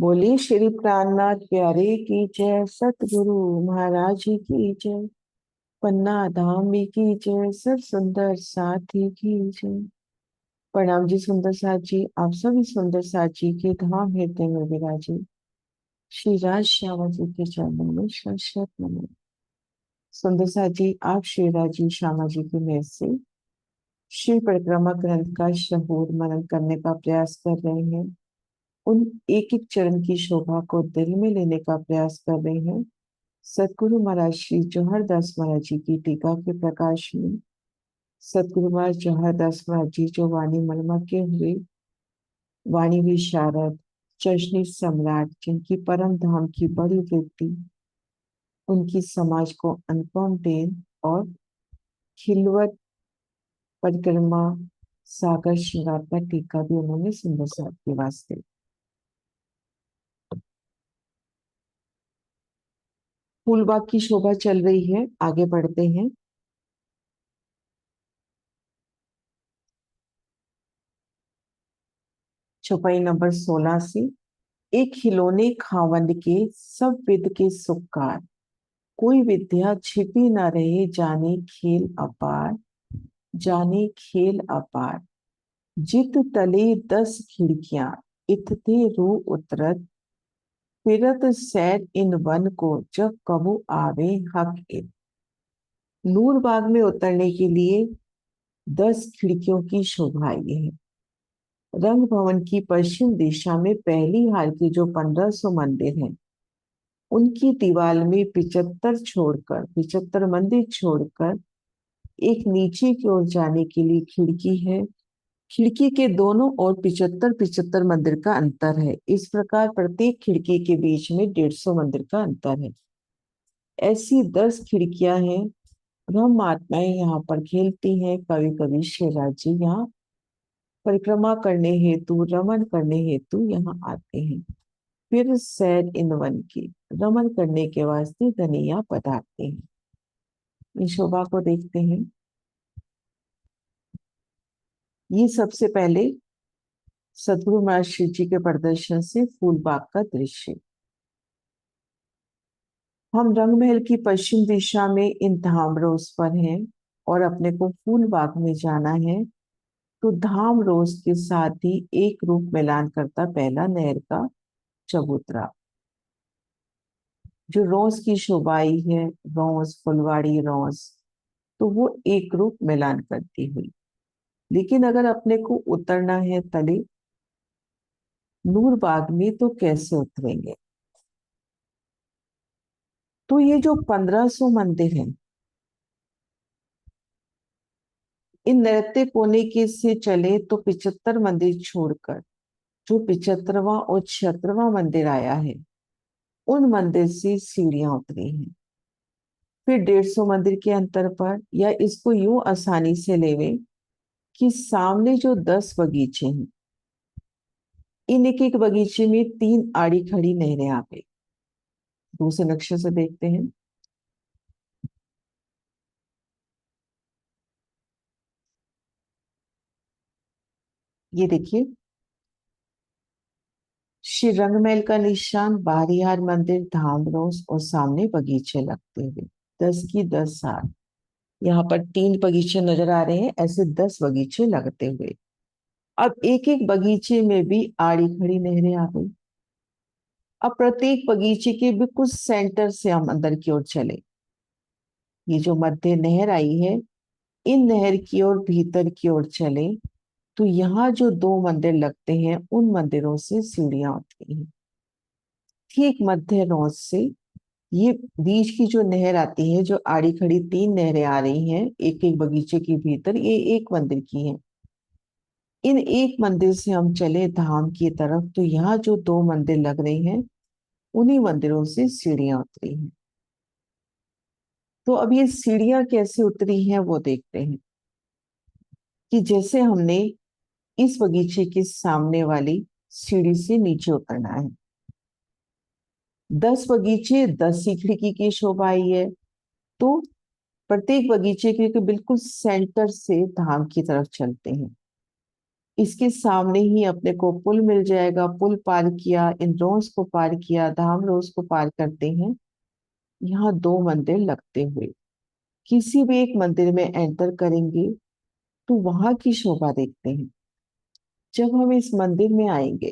बोलिए श्री प्राणनाथ प्यारे की जय, सतगुरु महाराज जी की जय, पन्ना धाम जी की जय, सब सुंदर साथी की जय। प्रणाम जी सुंदर साथ जी, आप सभी सुंदर साथ जी के धाम हृदय में विराजे श्री राज श्यामा जी के चरणों में शत शत नमन। सुंदर साथ जी, आप श्री राजीव श्यामा जी की मेहर से श्री परिक्रमा ग्रंथ का शहूर मनन करने का प्रयास कर रहे हैं। उन एक एक चरण की शोभा को दिल में लेने का प्रयास कर रहे हैं। सतगुरु महाराज श्री जौहरदास महाराज जी की टीका के प्रकाश में सतगुरु महाराज जौहरदास महाराज जी जो वाणी मलमा के हुए वाणी विशारद चशनी सम्राट, जिनकी परम धाम की बड़ी वृद्धि, उनकी समाज को अनुपम देन और खिलवत परिक्रमा सागर श्रृंगार का टीका भी उन्होंने सुंदर साहब के वास्ते। फूलबाग की शोभा चल रही है, आगे बढ़ते हैं। चौपाई नंबर 16 से। एक खिलौने खावंद के सब विद के सुकार, कोई विद्या छिपी न रहे, जाने खेल अपार, जाने खेल अपार। जित तले 10 खिड़कियां, इतते रू उतरत, फिरत सैर इन वन को, जब कबू आवे हक इत। नूर बाग में उतरने के लिए 10 खिड़कियों की शोभा ये है। रंग भवन की पश्चिम दिशा में पहली हाल के जो 1500 मंदिर हैं, उनकी दीवार में 75 मंदिर छोड़कर एक नीचे की ओर जाने के लिए खिड़की है। खिड़की के दोनों ओर 75 मंदिर का अंतर है। इस प्रकार प्रत्येक खिड़की के बीच में 150 मंदिर का अंतर है। ऐसी 10 खिड़कियां हैं। ब्रह्म आत्माएं यहाँ पर खेलती हैं। कभी कभी शिवराज जी यहाँ परिक्रमा करने हेतु, रमन करने हेतु यहाँ आते हैं। फिर सैर इन वन की, रमन करने के वास्ते धनिया पधारते हैं। इस शोभा को देखते हैं। ये सबसे पहले सतगुरु महाराज शिव जी के प्रदर्शन से फूलबाग का दृश्य। हम रंगमहल की पश्चिम दिशा में इन धाम रोज पर हैं और अपने को फूलबाग में जाना है। तो धाम रोज के साथ ही एक रूप मिलान करता पहला नहर का चबूतरा, जो रोज की शोभाई है, रोज फुलवाड़ी रोज, तो वो एक रूप मिलान करती हुई। लेकिन अगर अपने को उतरना है तले नूरबाग में, तो कैसे उतरेंगे? तो ये जो 1500 मंदिर हैं, इन नृत्य कोने के से चले तो 75 मंदिर छोड़कर जो 75वां और 76वां मंदिर आया है, उन मंदिर से सीढ़ियां उतरी हैं। फिर 150 मंदिर के अंतर पर, या इसको यूं आसानी से लेवे कि सामने जो 10 बगीचे हैं, इन एक एक बगीचे में 3 आड़ी खड़ी नहरें आ गई। दूसरे नक्शे से देखते हैं। ये देखिए, श्री रंगमहल का निशान, बारियार मंदिर, धाम रोज और सामने बगीचे लगते हुए 10 की 10 साल। यहाँ पर 3 बगीचे नजर आ रहे हैं, ऐसे 10 बगीचे लगते हुए। अब एक एक बगीचे में भी आड़ी खड़ी नहरें आ गई। अब प्रत्येक बगीचे के बिल्कुल सेंटर से हम अंदर की ओर चले। ये जो मध्य नहर आई है, इन नहर की ओर भीतर की ओर चले तो यहाँ जो 2 मंदिर लगते हैं, उन मंदिरों से सीढ़ियां उतरी हैं। ठीक मध्य नौज से ये बीच की जो नहर आती है, जो आड़ी खड़ी 3 नहरें आ रही हैं एक एक बगीचे के भीतर, ये एक मंदिर की है। इन एक मंदिर से हम चले धाम की तरफ, तो यहाँ जो 2 मंदिर लग रहे हैं, उन्हीं मंदिरों से सीढ़ियां उतरी हैं। तो अब ये सीढ़ियां कैसे उतरी हैं वो देखते हैं। कि जैसे हमने इस बगीचे के सामने वाली सीढ़ी से नीचे उतरना है। 10 बगीचे, 10 ही खिड़की की शोभा आई है। तो प्रत्येक बगीचे के बिल्कुल सेंटर से धाम की तरफ चलते हैं। इसके सामने ही अपने को पुल मिल जाएगा। पुल पार किया, इंद्रोस को पार किया, धाम रोज को पार करते हैं यहाँ दो मंदिर लगते हुए। किसी भी एक मंदिर में एंटर करेंगे तो वहां की शोभा देखते हैं। जब हम इस मंदिर में आएंगे,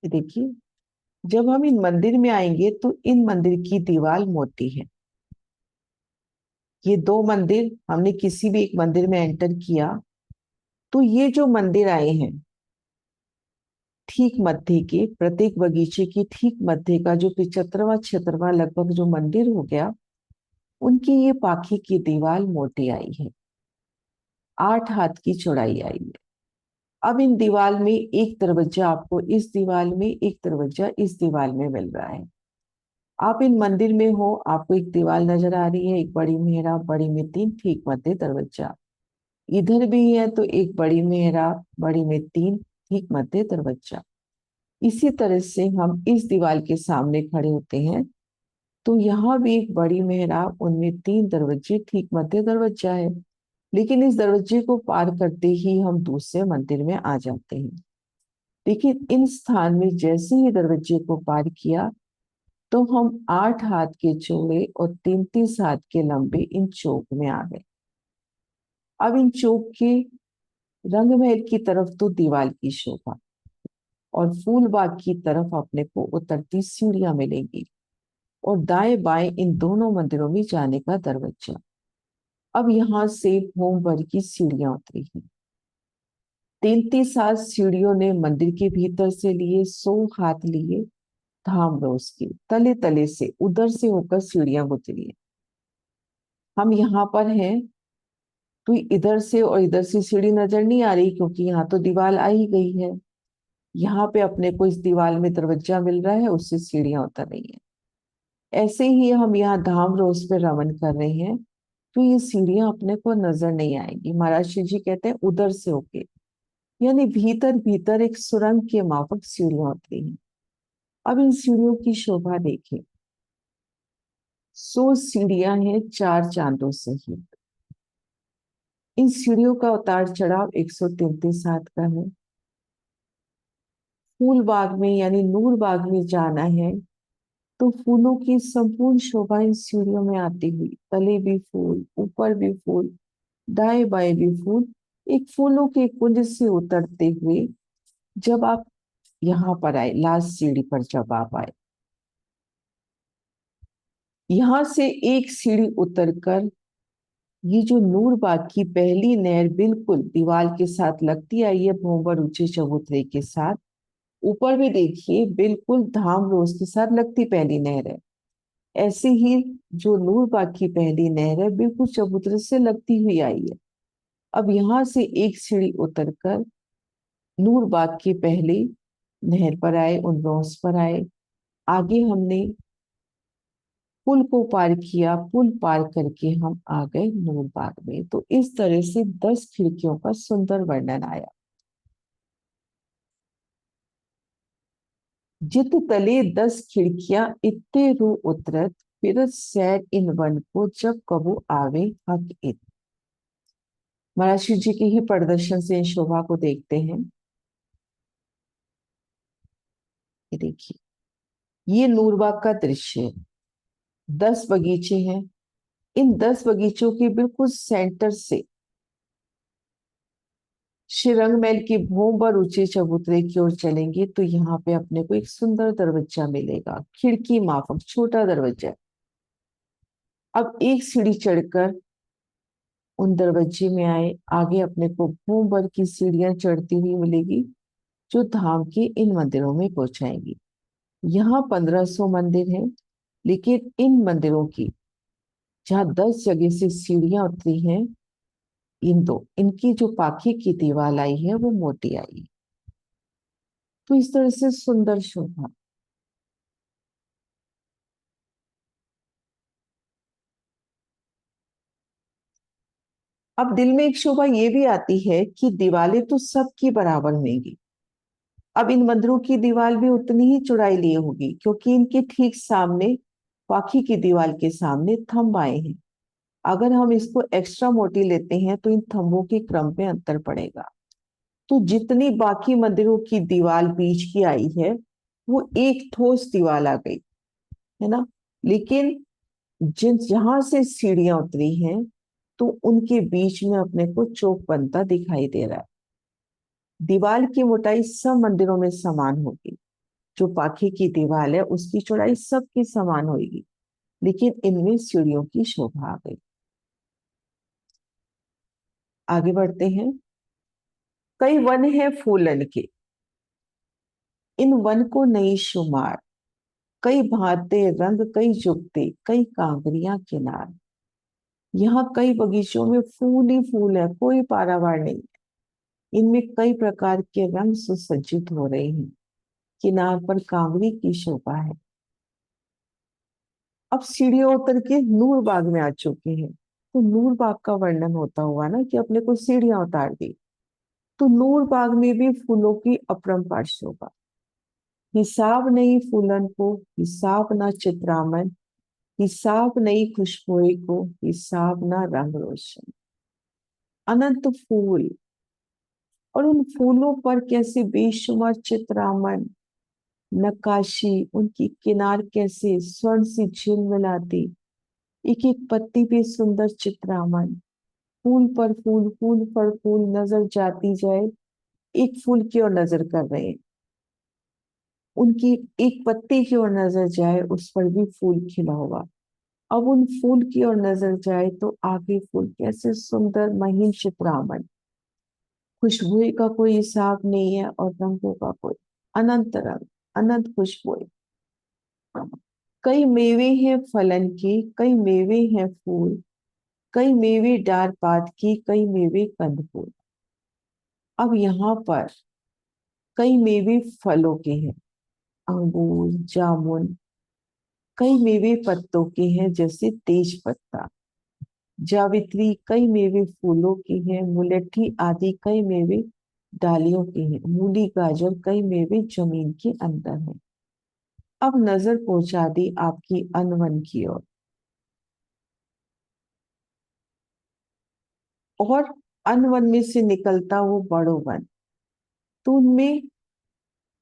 ये देखिए, जब हम इन मंदिर में आएंगे तो इन मंदिर की दीवार मोटी है। ये दो मंदिर, हमने किसी भी एक मंदिर में एंटर किया तो ये जो मंदिर आए हैं, ठीक मध्य के, प्रत्येक बगीचे की ठीक मध्य का जो 75वां 76वां लगभग जो मंदिर हो गया, उनकी ये पाखी की दीवार मोटी आई है, 8 हाथ की चौड़ाई आई है। अब इन दीवार में एक दरवाजा, आपको इस दीवार में एक दरवाजा इस दीवार में मिल रहा है। आप इन मंदिर में हो, आपको एक दीवार नजर आ रही है, एक बड़ी मेहराब, बड़ी में 3, ठीक मध्य दरवाजा। इधर भी है तो एक बड़ी मेहराब, बड़ी में 3, ठीक मध्य दरवाजा। इसी तरह से हम इस दीवार के सामने खड़े होते हैं तो यहाँ भी एक बड़ी मेहराब, उनमें 3 दरवाजे, ठीक मध्य दरवाजा है। लेकिन इस दरवाजे को पार करते ही हम दूसरे मंदिर में आ जाते हैं। लेकिन इन स्थान में जैसे ही दरवाजे को पार किया तो हम 8 हाथ के चौड़े और 33 हाथ के लंबे इन चौक में आ गए। अब इन चौक के रंग महल की तरफ तो दीवार की शोभा, और फूल बाग की तरफ अपने को उतरती सीढ़ियां मिलेंगी, और दाएं बाएं इन दोनों मंदिरों में जाने का दरवाजा। अब यहाँ से होमवर की सीढ़ियां उतरी हैं। 33 हाथ सीढ़ियों ने मंदिर के भीतर से लिए, 100 हाथ लिए धाम रोज के तले तले से, उधर से होकर सीढ़ियां गुजरी हैं। हम यहाँ पर हैं तो इधर से और इधर से सीढ़ी नजर नहीं आ रही, क्योंकि यहाँ तो दीवार आ ही गई है। यहाँ पे अपने को इस दीवार में दरवाजा मिल रहा है, उससे सीढ़ियां उतर रही हैं। ऐसे ही हम यहाँ धाम रोज पे रमन कर रहे हैं तो ये सीढ़ियां अपने को नजर नहीं आएंगी। महाराज श्री जी कहते हैं उधर से होके, यानी भीतर भीतर एक सुरंग के माफक सीढ़ियां उतरी हैं। अब इन सीढ़ियों की शोभा देखें। 100 सीढ़ियां हैं 4 चांदों सहित। इन सीढ़ियों का उतार चढ़ाव 133 हाथ का है। फूल बाग में यानी नूर बाग में जाना है तो फूलों की संपूर्ण शोभा इन सीढ़ियों में आती हुई, तले भी फूल, ऊपर भी फूल, दाएं बाएं भी फूल, एक फूलों के कुंज से उतरते हुए जब आप यहाँ पर आए, लास्ट सीढ़ी पर जब आप आए, यहां से एक सीढ़ी उतरकर ये जो नूर बाग की पहली नहर बिल्कुल दीवार के साथ लगती आई है, भोंबर ऊंचे चबूतरे के साथ, ऊपर भी देखिए बिल्कुल धाम रोज के साथ लगती पहली नहर है। ऐसे ही जो नूर बाग की पहली नहर है बिल्कुल चबूतरे से लगती हुई आई है। अब यहां से एक सीढ़ी उतरकर नूर बाग की पहली नहर पर आए, उनरोस पर आए। आगे हमने पुल को पार किया, पुल पार करके हम आ गए नूर बाग में। तो इस तरह से 10 खिड़कियों का सुंदर वर्णन आया। जित तले 10 खिड़कियां इत्ते रू उतरत, फिर सैर इन वन को जब कबू आवे हक इत। महाराज शिव जी के ही प्रदर्शन से इन शोभा को देखते हैं। ये देखिए, ये नूरबाग का दृश्य है। 10 बगीचे हैं। इन 10 बगीचों के बिल्कुल सेंटर से श्रीरंग महल की भोंबर ऊंचे चबूतरे की ओर चलेंगे तो यहाँ पे अपने को एक सुंदर दरवाजा मिलेगा, खिड़की माफक छोटा दरवाजा। अब एक सीढ़ी चढ़कर उन दरवाजे में आए, आगे अपने को भोंबर की सीढ़ियां चढ़ती हुई मिलेगी जो धाम के इन मंदिरों में पहुंचाएंगी। यहाँ 1500 मंदिर हैं, लेकिन इन मंदिरों की जहाँ 10 जगह से सीढ़ियां उतरी हैं, इन दो इनकी जो पाखी की दीवार आई है वो मोटी आई है। तो इस तरह से सुंदर शोभा। अब दिल में एक शोभा ये भी आती है कि दीवारें तो सबकी बराबर होंगी। अब इन मंदिरों की दीवार भी उतनी ही चौड़ाई लिए होगी, क्योंकि इनके ठीक सामने, पाखी की दीवार के सामने थंब आए हैं। अगर हम इसको एक्स्ट्रा मोटी लेते हैं तो इन थंबों के क्रम में अंतर पड़ेगा। तो जितनी बाकी मंदिरों की दीवार बीच की आई है वो एक ठोस दीवार आ गई, है ना। लेकिन जिन जहां से सीढ़ियां उतरी हैं तो उनके बीच में अपने को चौक बनता दिखाई दे रहा है। दीवार की मोटाई सब मंदिरों में समान होगी। जो बाकी की दीवार है उसकी चौड़ाई सबकी समान होगी, लेकिन इनमें सीढ़ियों की शोभा आ गई। आगे बढ़ते हैं। कई वन है फूलन के, इन वन को नहीं शुमार। कई भांते रंग कई जुगते, कई कांकरियां किनार। यहाँ कई बगीचों में फूल ही फूल है, कोई पारावार नहीं। इनमें कई प्रकार के रंग सुसज्जित हो रहे हैं। किनार पर कांगरी की शोभा है। अब सीढ़ियों उतर के नूर बाग में आ चुके हैं। तो नूर बाग का वर्णन होता हुआ ना कि अपने को सीढ़ियां उतार दी। तो नूर बाग में भी फूलों की अपरंपार शोभा। हिसाब नहीं फूलन को, हिसाब ना चित्रामन, हिसाब नहीं खुशबुएं को, हिसाब ना रंग रोशन। अनंत फूल, और उन फूलों पर कैसे बेशुमार चित्रामन, नक्काशी, उनकी किनार कैसे स्वर्ण से झिलमिलाती। एक एक पत्ती पे सुंदर चित्रामन। फूल पर फूल, फूल पर फूल नजर जाती जाए। एक फूल की ओर नजर कर रहे हैं, उनकी एक पत्ती की ओर नजर जाए उस पर भी फूल खिला हुआ। अब उन फूल की ओर नजर जाए तो आगे फूल कैसे सुंदर महीन चित्रामन। खुशबू का कोई हिसाब नहीं है और रंगों का कोई अनंत रंग, अनंत खुशबू। कई मेवे हैं फलन के, कई मेवे हैं फूल, कई मेवे डार पात की, कई मेवे कंद फूल। अब यहाँ पर कई मेवे फलों के हैं, अंगूर, जामुन। कई मेवे पत्तों के हैं जैसे तेज पत्ता, जावित्री। कई मेवे फूलों के हैं, मुलट्ठी आदि। कई मेवे डालियों के हैं, मूली, गाजर। कई मेवे जमीन के अंदर हैं। अब नजर पहुंचा दी आपकी अनवन की ओर, और अनवन में से निकलता वो बड़ो वन। तो उनमें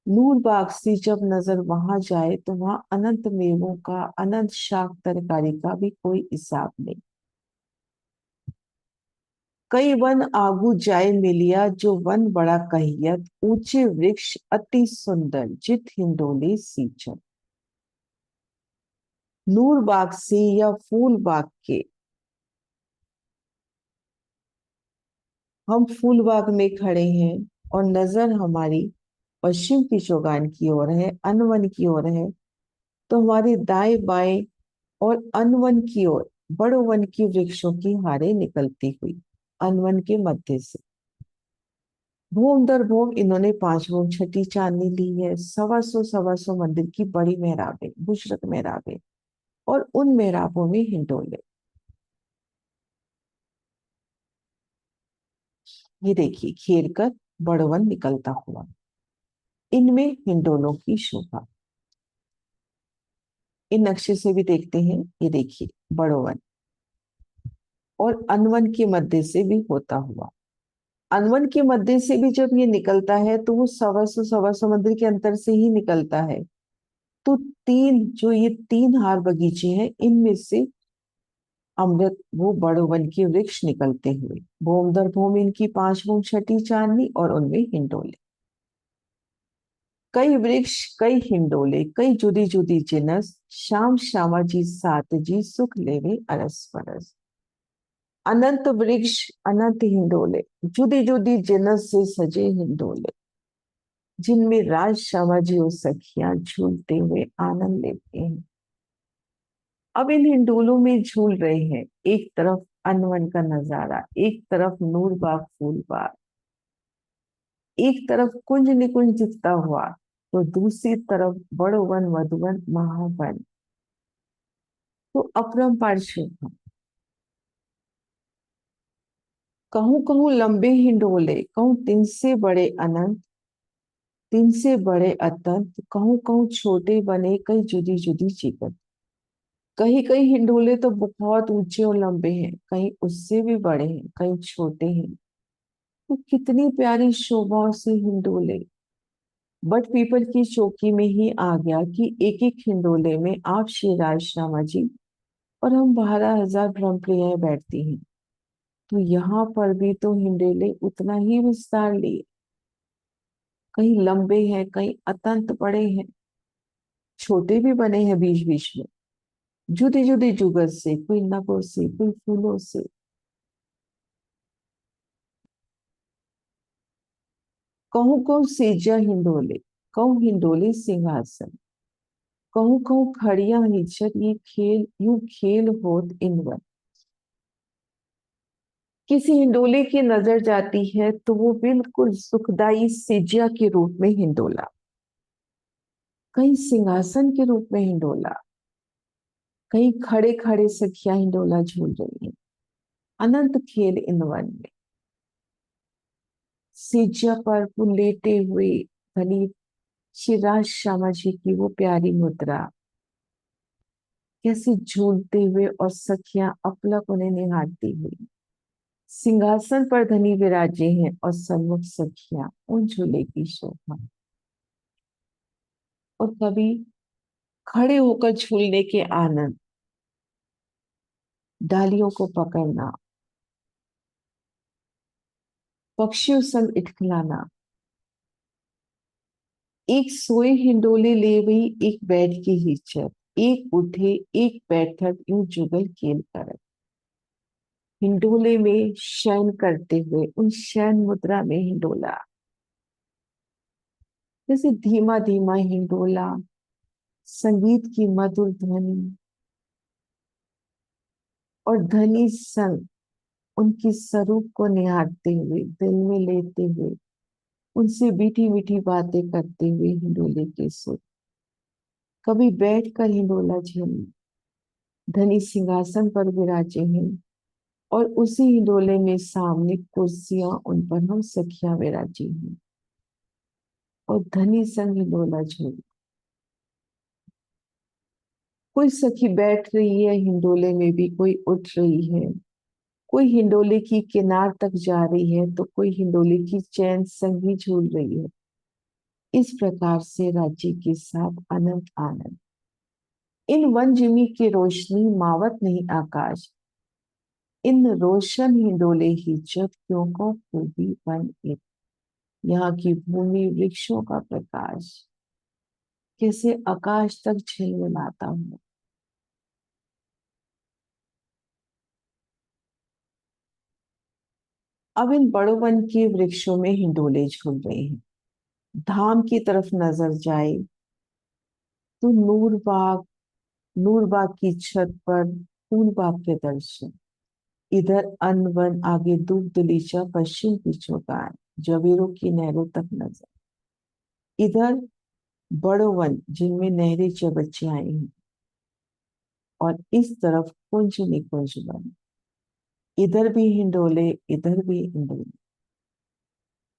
नूर बाग से जब नजर वहां जाए तो वहां अनंत मेवों का, अनंत शाक तरकारी का भी कोई हिसाब नहीं। कई वन आगू जाए मिलिया, जो वन बड़ा कहियत। ऊंचे वृक्ष अति सुंदर, जित हिंडोले सींचन। नूर बाग से या फूल बाग के, हम फूल बाग में खड़े हैं और नजर हमारी पश्चिम की चौगान की ओर है, अनवन की ओर है। तो हमारे दाएं बाएं और अनवन की ओर बड़ो वन की वृक्षों की हारें निकलती हुई अनवन के मध्य से। भूम दर भूम इन्होंने 5 भूम छठी चांदनी ली है। 125 मंदिर की बड़ी मेहराबें, बुशरक मेहराबें, और उन मेहराबों में हिंडोले। ये देखिए घेर कर बड़वन निकलता हुआ, इनमें हिंडोलों की शोभा। इन नक्शे से भी देखते हैं। ये देखिए बड़ोवन और अनवन के मध्य से भी होता हुआ। अनवन के मध्य से भी जब ये निकलता है तो वो 125 मंदिर के अंतर से ही निकलता है। तो तीन, जो ये 3 हार बगीचे हैं, इनमें से अमृत वो बड़ो वन के वृक्ष निकलते हुए। भूम दर भूम इनकी 5 भूम छठी चांदनी और उनमें हिंडोले। कई वृक्ष कई हिंडोले, कई जुदी जुदी जिनस। श्याम श्यामा जी सात जी, सुख लेवे अरस परस। अनंत वृक्ष अनंत हिंडोले, जुदी जुदी जिनस से सजे हिंडोले, जिनमें राज श्यामा जी और सखियां झूलते हुए आनंद लेते हैं। अब इन हिंडोलों में झूल रहे हैं। एक तरफ अनवन का नजारा, एक तरफ नूर बाग फूल बाग, एक तरफ कुंज निकुंज दिखता हुआ, तो दूसरी तरफ बड़ो वन, मधुवन, महावन। तो अपरंपार शोभा। कहूं कहूं लंबे हिंडोले, कहूं तिन से बड़े अनंत, तिन से बड़े अतंत। कहूं कहूं छोटे बने कई जुदी जुदी जीवन। कहीं कहीं हिंडोले तो बहुत ऊंचे और लंबे हैं, कहीं उससे भी बड़े हैं, कहीं छोटे हैं। तो कितनी प्यारी शोभा से हिंडोले। बट पीपल की चौकी में ही आ गया कि एक एक हिंडोले में आप श्री श्यामा जी और हम 12,000 ब्रह्मप्रियाएं बैठती हैं। तो यहाँ पर भी तो हिंडोले उतना ही विस्तार लिए, कहीं लंबे हैं, कहीं अत्यंत बड़े हैं, छोटे भी बने हैं बीच बीच में, जुदी जुदी जुगत से, कोई नगों से, कोई फूलों से। कहूँ कहूँ सेजा हिंडोले, कहूँ हिंडोले सिंहासन, कहूँ कहूँ खड़िया हिचक, ये खेल यूं खेल होत इनवन। किसी हिंडोले की नजर जाती है तो वो बिल्कुल सुखदाई सेजिया के रूप में हिंडोला, कहीं सिंहासन के रूप में हिंडोला, कहीं खड़े खड़े सखिया हिंडोला झूल रही है। अनंत खेल इन वन में। सेजिया पर वो लेटे हुए धनी शिवराज श्यामा जी की वो प्यारी मुद्रा, कैसे झूलते हुए और सखियां अपलक उन्हें निहारती हुई। सिंहासन पर धनी विराजे हैं और सन्मुख सखियां उन झूले की शोभा। और कभी खड़े होकर झूलने के आनंद, डालियों को पकड़ना, पक्षियों संग इठखलाना, एक सोए हिंडोले ले गई एक बैठ की हिचक, एक उठे एक बैठक यूं जुगल खेल कर। हिंडोले में शयन करते हुए उन शयन मुद्रा में हिंडोला, जैसे धीमा धीमा हिंडोला, संगीत की मधुर ध्वनि और धनी संग उनकी स्वरूप को निहारते हुए, दिल में लेते हुए, उनसे मीठी मीठी बातें करते हुए हिंडोले के सुर। कभी बैठकर हिंडोला झेलना, धनी सिंहासन पर विराजे हैं और उसी हिंडोले में सामने कुर्सियां, उन पर हम सखियां विराजी हैं और धनी संग हिंडोला झूल। कोई सखी बैठ रही है हिंडोले में भी, कोई उठ रही है, कोई हिंडोले की किनार तक जा रही है तो कोई हिंडोले की चैन संग ही झूल रही है। इस प्रकार से राज्य के साथ अनंत आनंद। इन वन जिमी की रोशनी मावत नहीं आकाश, इन रोशन हिंडोले ही जग क्यों को खूबी बन इत। यहाँ की भूमि वृक्षों का प्रकाश कैसे आकाश तक झिलमिलाता हूँ। अब इन बड़ों वन के वृक्षों में हिंडोले झूल रहे हैं। धाम की तरफ नजर जाए तो नूरबाग की छत पर फूलबाग के दर्शन। इधर अनवन, आगे दूब दलीचा, पश्चिम की चौगान, जवेरों की नहरों तक नजर। इधर बड़ो वन जिनमें नहरें चबच्चे आए हैं और इस तरफ कुंज निकुंज वन। इधर भी हिंडोले, इधर भी हिंडोले,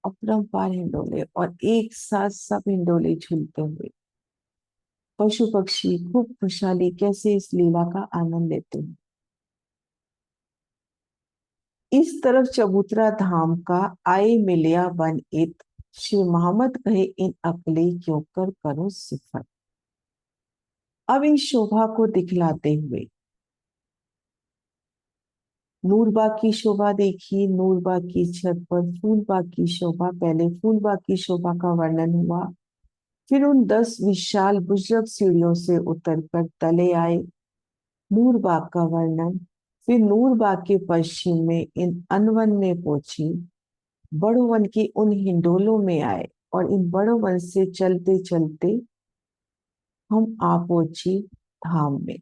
अपरंपार हिंडोले और एक साथ सब हिंडोले झूलते हुए पशु पक्षी खूब खुशहाली कैसे इस लीला का आनंद लेते हैं। इस तरफ चबूतरा धाम का आए मिलिया बन इत, श्री मोहम्मद कहे इन अकले क्यों कर करो सिफत। अब इन शोभा को दिखलाते हुए नूरबाग की शोभा देखिए। नूरबाग की छत पर फूलबाग की शोभा, पहले फूलबाग की शोभा का वर्णन हुआ, फिर उन 10 विशाल बुजुर्ग सीढ़ियों से उतरकर तले आए नूरबाग का वर्णन। फिर नूरबाग के पश्चिम में इन अनवन में पहुंची, बड़ो वन की उन हिंडोलों में आए और इन बड़ो वन से चलते चलते हम आ पहुंची धाम में।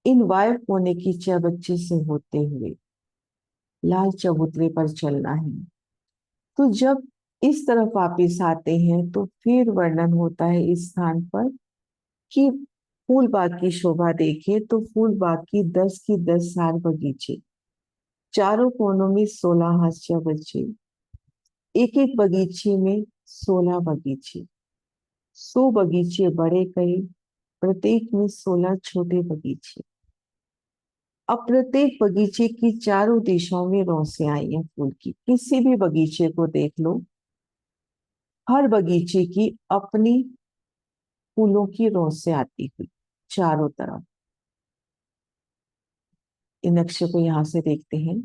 इन वायु कोने की चबच्चे से होते हुए लाल चबूतरे पर चलना है। तो जब इस तरफ वापिस आते हैं तो फिर वर्णन होता है इस स्थान पर कि फूल बाग की शोभा देखे तो फूल बाग की 10 की 10 सार बगीचे, चारों कोनों में 16 हास्य बच्चे, एक एक बगीचे में 16 बगीचे, 100 बगीचे बड़े कई, प्रत्येक में 16 छोटे बगीचे। अब प्रत्येक बगीचे की चारों दिशाओं में रोशनियां हैं फूल की। किसी भी बगीचे को देख लो, हर बगीचे की अपनी फूलों की रोशनी आती हुई चारों तरफ। इन नक्शे को यहां से देखते हैं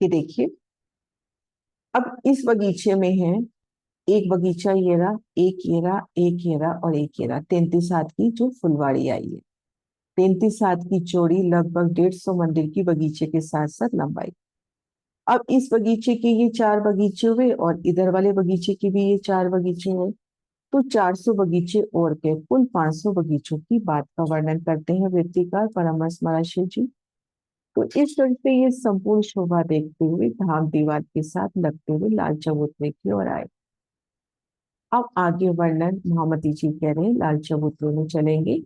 कि देखिए, अब इस बगीचे में है एक बगीचा, ये रहा, एक ये रहा, एक ये रहा और एक ये रहा। 33 हाथ की जो फुलवाड़ी आई है, 33 हाथ की चौड़ी, लगभग 150 मंदिर की बगीचे के साथ साथ लंबाई। अब इस बगीचे के ये चार बगीचे हुए और इधर वाले बगीचे के भी ये चार बगीचे हुए, तो 400 बगीचे और के कुल 500 बगीचों की बात का वर्णन करते हैं वृत्तिकार परमहंस महाराज शिव जी। तो इस तरह से ये संपूर्ण शोभा देखते हुए धाम दीवार के साथ लगते हुए लाल चबूतरे की ओर आए। अब आगे वर्णन महामती जी कह रहे हैं, लाल चबूतरे में चलेंगे।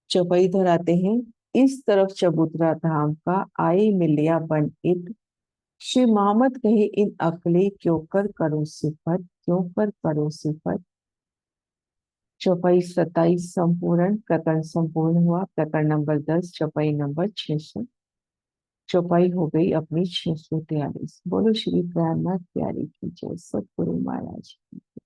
चौपाई दोहराते हैं। इस तरफ चबूतरा धाम का, आए मिलिया बन इत। श्री मोहम्मद कहे इन अकले, क्यों कर करो सिफत, क्यों कर करो सिफत। चौपाई 27 संपूर्ण, प्रकरण संपूर्ण हुआ। प्रकरण नंबर 10, चौपाई नंबर 600। चौपाई हो गई अपनी 643। बोलो श्री प्राणनाथ प्यारी की जय, सतगुरु महाराज की।